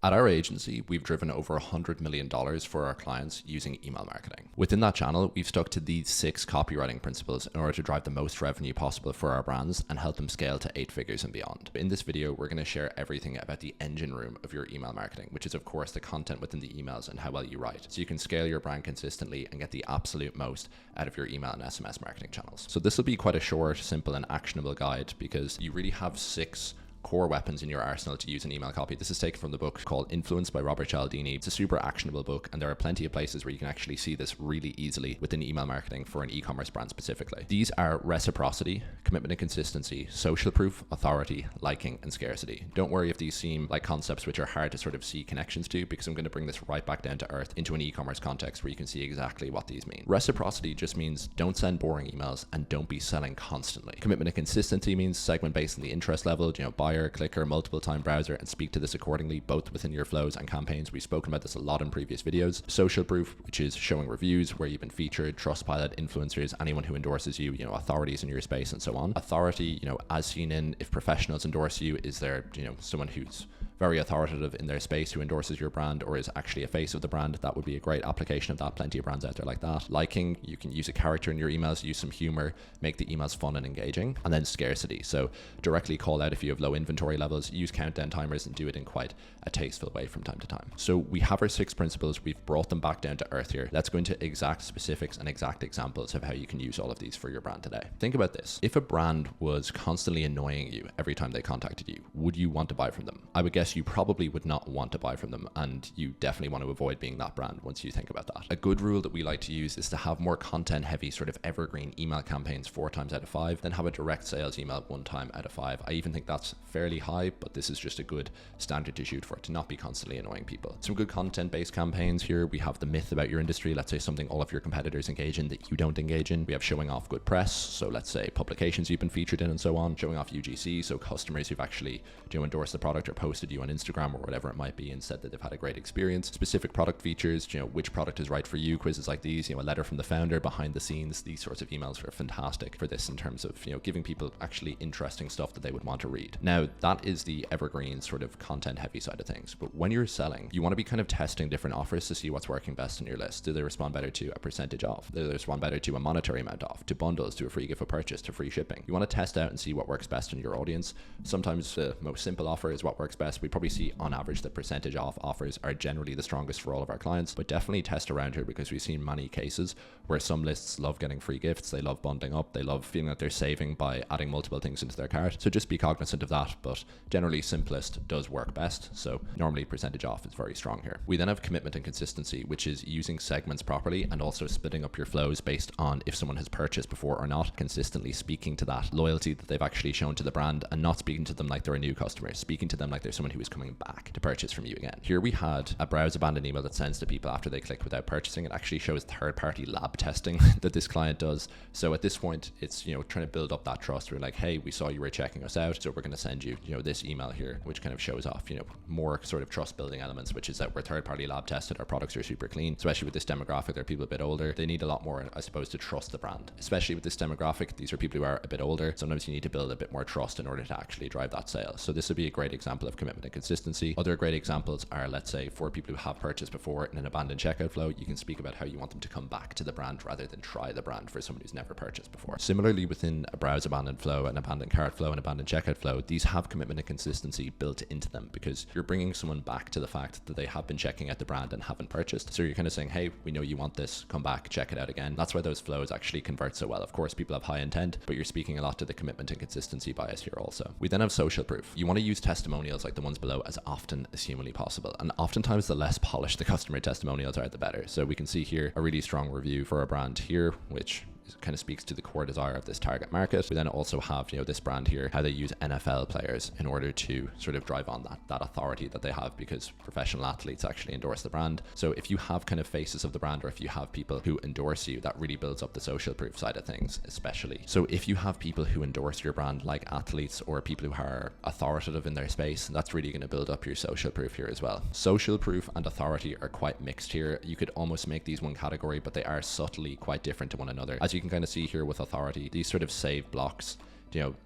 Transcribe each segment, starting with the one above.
At our agency, we've driven over $100 million for our clients using email marketing. Within that channel, we've stuck to these 6 copywriting principles in order to drive the most revenue possible for our brands and help them scale to 8 figures and beyond. In this video, we're going to share everything about the engine room of your email marketing, which is of course the content within the emails and how well you write, so you can scale your brand consistently and get the absolute most out of your email and SMS marketing channels. So this will be quite a short, simple and actionable guide because you really have 6 core weapons in your arsenal to use in email copy. This is taken from the book called Influence by Robert Cialdini. It's a super actionable book, and there are plenty of places where you can actually see this really easily within email marketing for an e-commerce brand specifically. These are reciprocity, commitment and consistency, social proof, authority, liking, and scarcity. Don't worry if these seem like concepts which are hard to sort of see connections to, because I'm going to bring this right back down to earth into an e-commerce context where you can see exactly what these mean. Reciprocity just means don't send boring emails and don't be selling constantly. Commitment and consistency means segment based on the interest level, buyer, clicker, multiple time browser, and speak to this accordingly, both within your flows and campaigns. We've spoken about this a lot in previous videos. Social proof, which is showing reviews where you've been featured, Trustpilot, influencers, anyone who endorses you, authorities in your space and so on. Authority, as seen in if professionals endorse you, is there, someone who's very authoritative in their space who endorses your brand or is actually a face of the brand. That would be a great application of that. Plenty of brands out there like that. Liking, you can use a character in your emails, use some humor, make the emails fun and engaging. And then scarcity, so directly call out if you have low inventory levels, use countdown timers and do it in quite a tasteful way from time to time. So we have our 6 principles, we've brought them back down to earth here. Let's go into exact specifics and exact examples of how you can use all of these for your brand today. Think about this. If a brand was constantly annoying you every time they contacted you, would you want to buy from them? I would guess you probably would not want to buy from them, and you definitely want to avoid being that brand once you think about that. A good rule that we like to use is to have more content heavy sort of evergreen email campaigns 4 times out of 5 than have a direct sales email 1 time out of 5. I even think that's fairly high, but this is just a good standard to shoot for, to not be constantly annoying people. Some good content based campaigns here. We have the myth about your industry. Let's say something all of your competitors engage in that you don't engage in. We have showing off good press, so let's say publications you've been featured in and so on. Showing off UGC, so customers who've actually endorsed the product or posted you on Instagram or whatever it might be and said that they've had a great experience. Specific product features, which product is right for you, quizzes like these, a letter from the founder, behind the scenes. These sorts of emails are fantastic for this in terms of giving people actually interesting stuff that they would want to read. Now that is the evergreen sort of content heavy side of things, but when you're selling, you want to be kind of testing different offers to see what's working best in your list. Do they respond better to a percentage off? Do they respond better to a monetary amount off, to bundles, to a free gift of purchase, to free shipping? You want to test out and see what works best in your audience. Sometimes the most simple offer is what works best. We probably see on average that percentage off offers are generally the strongest for all of our clients, but definitely test around here because we've seen many cases where some lists love getting free gifts, they love bundling up, they love feeling that they're saving by adding multiple things into their cart. So just be cognizant of that, but generally simplest does work best. So normally percentage off is very strong here. We then have commitment and consistency, which is using segments properly and also splitting up your flows based on if someone has purchased before or not, consistently speaking to that loyalty that they've actually shown to the brand and not speaking to them like they're a new customer, speaking to them like they're someone who is coming back to purchase from you again. Here we had a browse abandoned email that sends to people after they click without purchasing. It actually shows third-party lab testing that this client does. So at this point, it's trying to build up that trust. We're like, hey, we saw you were checking us out, so we're going to send you this email here, which kind of shows off more sort of trust building elements, which is that we're third-party lab tested, our products are super clean. Especially with this demographic, they're people a bit older. They need a lot more, I suppose, to trust the brand. Especially with this demographic, these are people who are a bit older. Sometimes you need to build a bit more trust in order to actually drive that sale. So this would be a great example of commitment and consistency. Other great examples are, let's say, for people who have purchased before in an abandoned checkout flow, you can speak about how you want them to come back to the brand rather than try the brand for someone who's never purchased before. Similarly, within a browse abandoned flow, an abandoned cart flow, an abandoned checkout flow, these have commitment and consistency built into them because you're bringing someone back to the fact that they have been checking out the brand and haven't purchased. So you're kind of saying, hey, we know you want this, come back, check it out again. That's why those flows actually convert so well. Of course, people have high intent, but you're speaking a lot to the commitment and consistency bias here also. We then have social proof. You want to use testimonials like the ones below as often as humanly possible. And oftentimes the less polished the customer testimonials are, the better. So we can see here a really strong review for a brand here, which kind of speaks to the core desire of this target market. We then also have, this brand here, how they use NFL players in order to sort of drive on that authority that they have because professional athletes actually endorse the brand. So if you have kind of faces of the brand or if you have people who endorse you, that really builds up the social proof side of things, especially. So if you have people who endorse your brand like athletes or people who are authoritative in their space, that's really going to build up your social proof here as well. Social proof and authority are quite mixed here. You could almost make these one category, but they are subtly quite different to one another. As you can kind of see here with authority, these sort of save blocks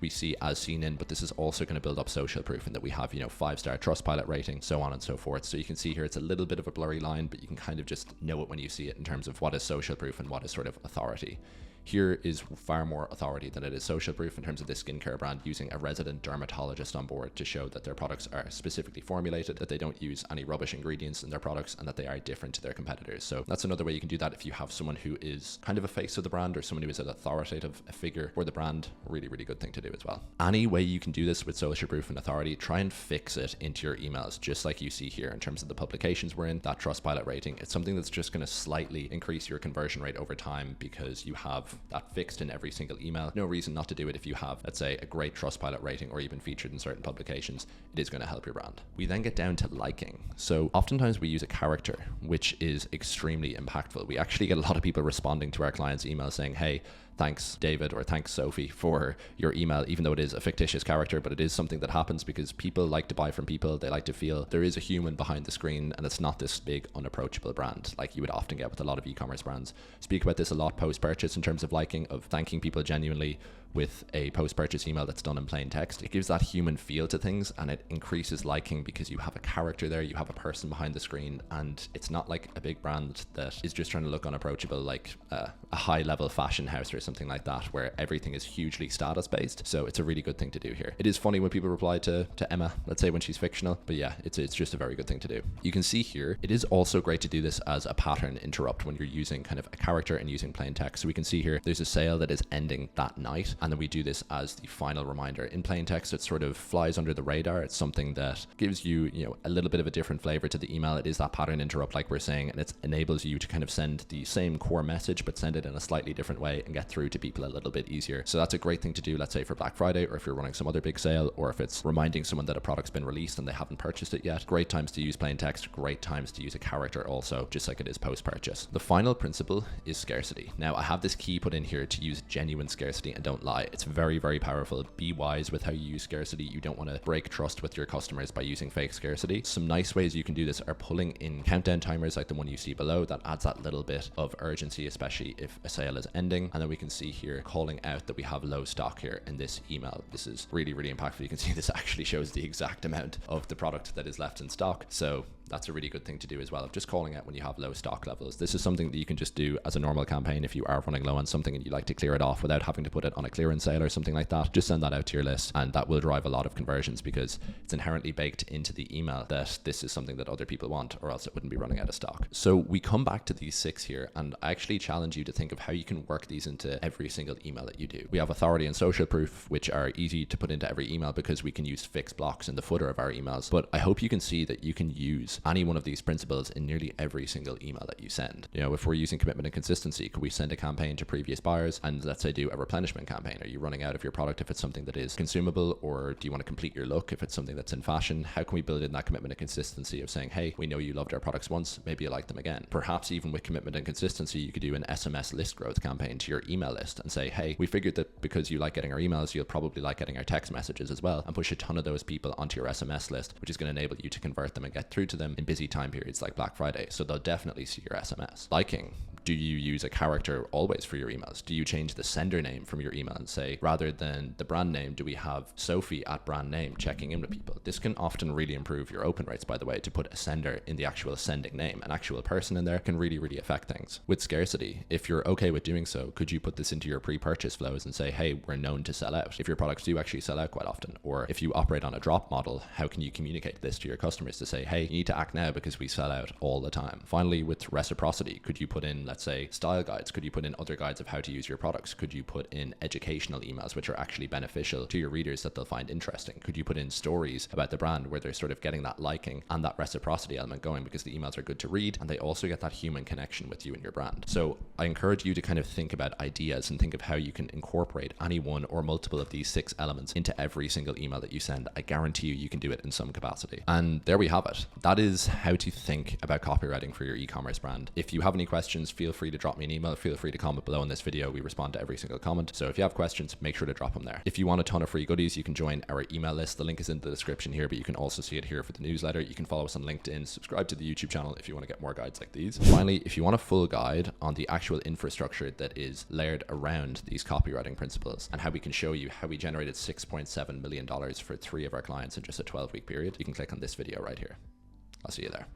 we see as seen in, but this is also going to build up social proof and that we have, 5-star Trustpilot rating, so on and so forth. So you can see here, it's a little bit of a blurry line, but you can kind of just know it when you see it in terms of what is social proof and what is sort of authority. Here is far more authority than it is social proof in terms of this skincare brand using a resident dermatologist on board to show that their products are specifically formulated, that they don't use any rubbish ingredients in their products, and that they are different to their competitors. So that's another way you can do that if you have someone who is kind of a face of the brand or someone who is an authoritative figure for the brand. Really, really good thing to do as well. Any way you can do this with social proof and authority, try and fix it into your emails, just like you see here in terms of the publications we're in, that Trustpilot rating. It's something that's just going to slightly increase your conversion rate over time because you have that fixed in every single email. No reason not to do it if you have, let's say, a great Trustpilot rating or even featured in certain publications. It is going to help your brand. We then get down to liking. So oftentimes we use a character, which is extremely impactful. We actually get a lot of people responding to our clients' emails saying, hey, thanks David or thanks Sophie for your email, even though it is a fictitious character, but it is something that happens because people like to buy from people. They like to feel there is a human behind the screen and it's not this big unapproachable brand like you would often get with a lot of e-commerce brands. Speak about this a lot post-purchase in terms of liking, of thanking people genuinely with a post-purchase email that's done in plain text. It gives that human feel to things and it increases liking because you have a character there, you have a person behind the screen, and it's not like a big brand that is just trying to look unapproachable like a high-level fashion house or something like that where everything is hugely status-based. So it's a really good thing to do here. It is funny when people reply to Emma, let's say when she's fictional, but yeah, it's just a very good thing to do. You can see here, it is also great to do this as a pattern interrupt when you're using kind of a character and using plain text. So we can see here, there's a sale that is ending that night, and then we do this as the final reminder. In plain text, it sort of flies under the radar. It's something that gives you, a little bit of a different flavor to the email. It is that pattern interrupt, like we're saying, and it enables you to kind of send the same core message, but send it in a slightly different way and get through to people a little bit easier. So that's a great thing to do, let's say for Black Friday, or if you're running some other big sale, or if it's reminding someone that a product's been released and they haven't purchased it yet. Great times to use plain text, great times to use a character also, just like it is post-purchase. The final principle is scarcity. Now, I have this key put in here to use genuine scarcity, and don't lie, it's very, very powerful. Be wise with how you use scarcity. You don't want to break trust with your customers by using fake scarcity. Some nice ways you can do this are pulling in countdown timers like the one you see below. That adds that little bit of urgency, especially if a sale is ending. And then we can see here calling out that we have low stock here in this email. This is really, really impactful. You can see this actually shows the exact amount of the product that is left in stock. So that's a really good thing to do as well, of just calling out when you have low stock levels. This is something that you can just do as a normal campaign if you are running low on something and you like to clear it off without having to put it on a clearance sale or something like that. Just send that out to your list, and that will drive a lot of conversions because it's inherently baked into the email that this is something that other people want, or else it wouldn't be running out of stock. So we come back to these 6 here, and I actually challenge you to think of how you can work these into every single email that you do. We have authority and social proof, which are easy to put into every email because we can use fixed blocks in the footer of our emails. But I hope you can see that you can use any one of these principles in nearly every single email that you send. If we're using commitment and consistency, could we send a campaign to previous buyers and let's say do a replenishment campaign? Are you running out of your product if it's something that is consumable, or do you want to complete your look if it's something that's in fashion? How can we build in that commitment and consistency of saying, hey, we know you loved our products once, maybe you like them again? Perhaps even with commitment and consistency, you could do an SMS list growth campaign to your email list and say, hey, we figured that because you like getting our emails, you'll probably like getting our text messages as well, and push a ton of those people onto your SMS list, which is going to enable you to convert them and get through to them in busy time periods like Black Friday. So they'll definitely see your SMS. Liking. Do you use a character always for your emails? Do you change the sender name from your email and say, rather than the brand name, do we have Sophie at brand name checking in with people? This can often really improve your open rates, by the way, to put a sender in the actual sending name. An actual person in there can really, really affect things. With scarcity, if you're okay with doing so, could you put this into your pre-purchase flows and say, hey, we're known to sell out? If your products do actually sell out quite often, or if you operate on a drop model, how can you communicate this to your customers to say, hey, you need to act now because we sell out all the time? Finally, with reciprocity, could you put in, let's say, style guides? Could you put in other guides of how to use your products? Could you put in educational emails which are actually beneficial to your readers that they'll find interesting? Could you put in stories about the brand where they're sort of getting that liking and that reciprocity element going because the emails are good to read and they also get that human connection with you and your brand? So I encourage you to kind of think about ideas and think of how you can incorporate any one or multiple of these 6 elements into every single email that you send. I guarantee you can do it in some capacity. And there we have it. That is how to think about copywriting for your e-commerce brand. If you have any questions, feel free to drop me an email, feel free to comment below in this video. We respond to every single comment. So if you have questions, make sure to drop them there. If you want a ton of free goodies, you can join our email list. The link is in the description here, but you can also see it here for the newsletter. You can follow us on LinkedIn, subscribe to the YouTube channel if you want to get more guides like these. Finally, if you want a full guide on the actual infrastructure that is layered around these copywriting principles and how we can show you how we generated $6.7 million for 3 of our clients in just a 12-week period, you can click on this video right here. I'll see you there.